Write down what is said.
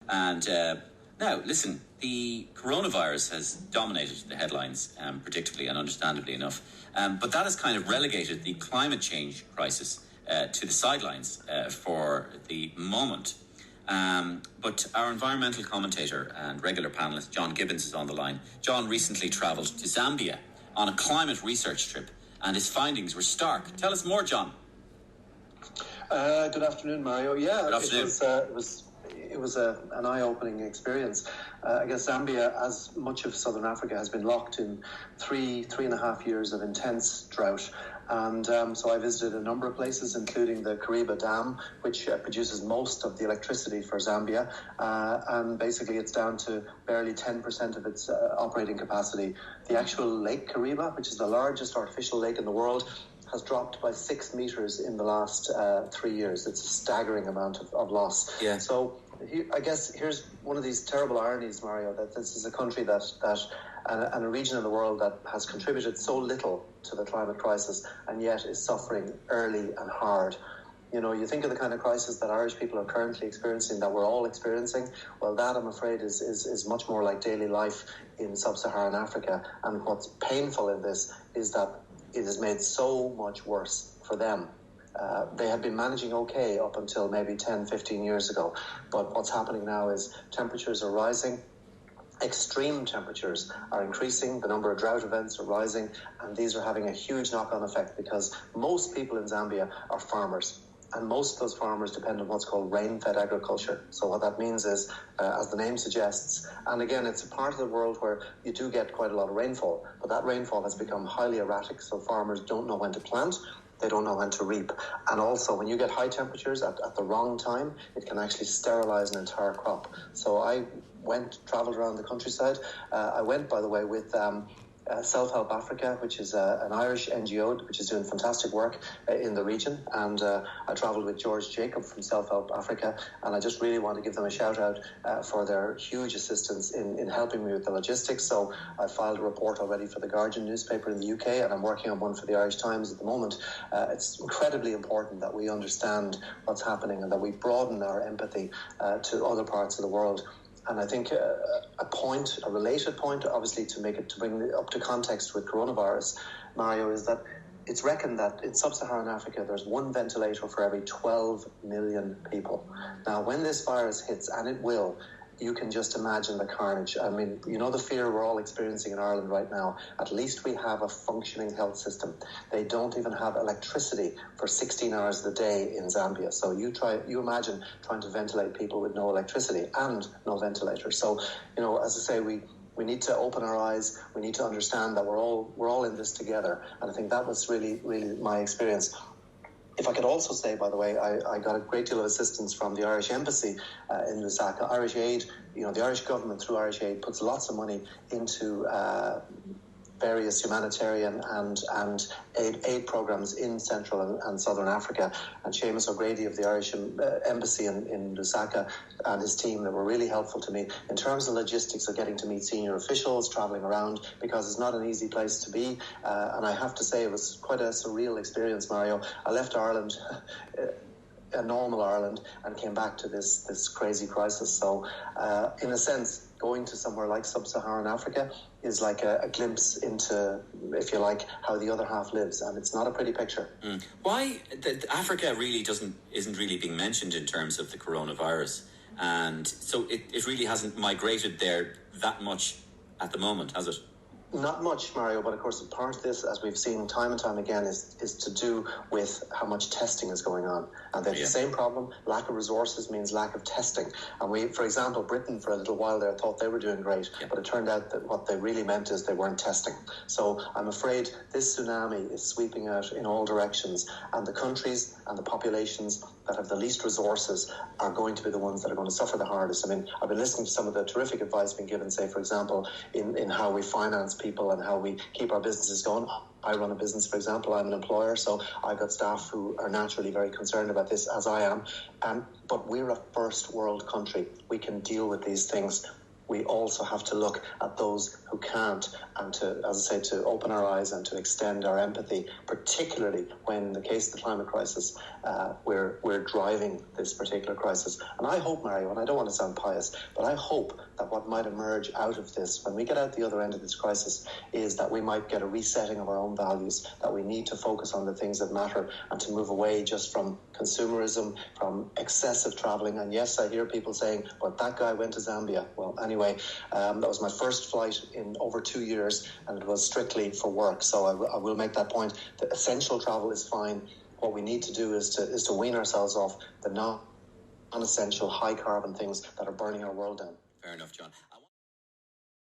And now, listen, the coronavirus has dominated the headlines, predictably and understandably enough. But that has kind of relegated the climate change crisis to the sidelines for the moment. But our environmental commentator and regular panellist, John Gibbons, is on the line. John recently travelled to Zambia on a climate research trip, and his findings were stark. Tell us more, John. Good afternoon, Mario. Yeah, good afternoon. It was an eye-opening experience. I guess Zambia, as much of Southern Africa, has been locked in three and a half years of intense drought. And so I visited a number of places, including the Kariba Dam, which produces most of the electricity for Zambia. And basically it's down to barely 10% of its operating capacity. The actual Lake Kariba, which is the largest artificial lake in the world, has dropped by 6 meters in the last 3 years. It's a staggering amount of loss. Yeah. So I guess here's one of these terrible ironies, Mario, that this is a country that and a region in the world that has contributed so little to the climate crisis and yet is suffering early and hard. You know, you think of the kind of crisis that Irish people are currently experiencing, that we're all experiencing. Well, that, I'm afraid, is much more like daily life in sub-Saharan Africa. And what's painful in this is that it is made so much worse for them. They had been managing okay up until maybe 10, 15 years ago. But what's happening now is temperatures are rising. Extreme temperatures are increasing, the number of drought events are rising, and these are having a huge knock-on effect because most people in Zambia are farmers, and most of those farmers depend on what's called rain-fed agriculture. So what that means is, as the name suggests, and again, it's a part of the world where you do get quite a lot of rainfall, but that rainfall has become highly erratic, so farmers don't know when to plant, they don't know when to reap. And also, when you get high temperatures at the wrong time, it can actually sterilize an entire crop. So I travelled around the countryside. I went, by the way, with Self-Help Africa, which is an Irish NGO which is doing fantastic work in the region. And I travelled with George Jacob from Self-Help Africa. And I just really want to give them a shout out for their huge assistance in helping me with the logistics. So I filed a report already for the Guardian newspaper in the UK, and I'm working on one for the Irish Times at the moment. It's incredibly important that we understand what's happening and that we broaden our empathy to other parts of the world. And I think a related point, obviously, to bring it up to context with coronavirus, Mario, is that it's reckoned that in sub-Saharan Africa, there's one ventilator for every 12 million people. Now, when this virus hits, and it will, you can just imagine the carnage. I mean, you know the fear we're all experiencing in Ireland right now. At least we have a functioning health system. They don't even have electricity for 16 hours of the day in Zambia. So you imagine trying to ventilate people with no electricity and no ventilator. So, you know, as I say, we need to open our eyes. We need to understand that we're all in this together. And I think that was really, really my experience. If I could also say, by the way, I got a great deal of assistance from the Irish Embassy in Lusaka. Irish Aid, you know, the Irish government through Irish Aid puts lots of money into various humanitarian and aid programs in Central and Southern Africa. And Seamus O'Grady of the Irish Embassy in Lusaka and his team, that were really helpful to me in terms of logistics of getting to meet senior officials, travelling around, because it's not an easy place to be. And I have to say, it was quite a surreal experience, Mario. I left Ireland, a normal Ireland, and came back to this crazy crisis. So in a sense, going to somewhere like sub-Saharan Africa is like a glimpse into, if you like, how the other half lives, and it's not a pretty picture. Why Africa really isn't really being mentioned in terms of the coronavirus, and so it really hasn't migrated there that much at the moment, has it? Not much, Mario, but of course part of this, as we've seen time and time again, is to do with how much testing is going on. And they have the same problem. Lack of resources means lack of testing. And for example, Britain for a little while there thought they were doing great, but it turned out that what they really meant is they weren't testing. So I'm afraid this tsunami is sweeping out in all directions, and the countries and the populations that have the least resources are going to be the ones that are going to suffer the hardest. I mean, I've been listening to some of the terrific advice being given, say, for example, in how we finance people and how we keep our businesses going. I run a business, for example. I'm an employer, so I've got staff who are naturally very concerned about this, as I am. But we're a first world country. We can deal with these things. we also have to look at those who can't, and to, as I say, to open our eyes and to extend our empathy, particularly when, in the case of the climate crisis, we're driving this particular crisis. And I hope, Mario, and I don't want to sound pious, but I hope that what might emerge out of this, when we get out the other end of this crisis, is that we might get a resetting of our own values, that we need to focus on the things that matter and to move away just from consumerism, from excessive travelling. And yes, I hear people saying, but that guy went to Zambia. Well, anyway, that was my first flight in over 2 years, and it was strictly for work. So I will make that point. The essential travel is fine. What we need to do is to wean ourselves off the non-essential, high-carbon things that are burning our world down. Fair enough, John.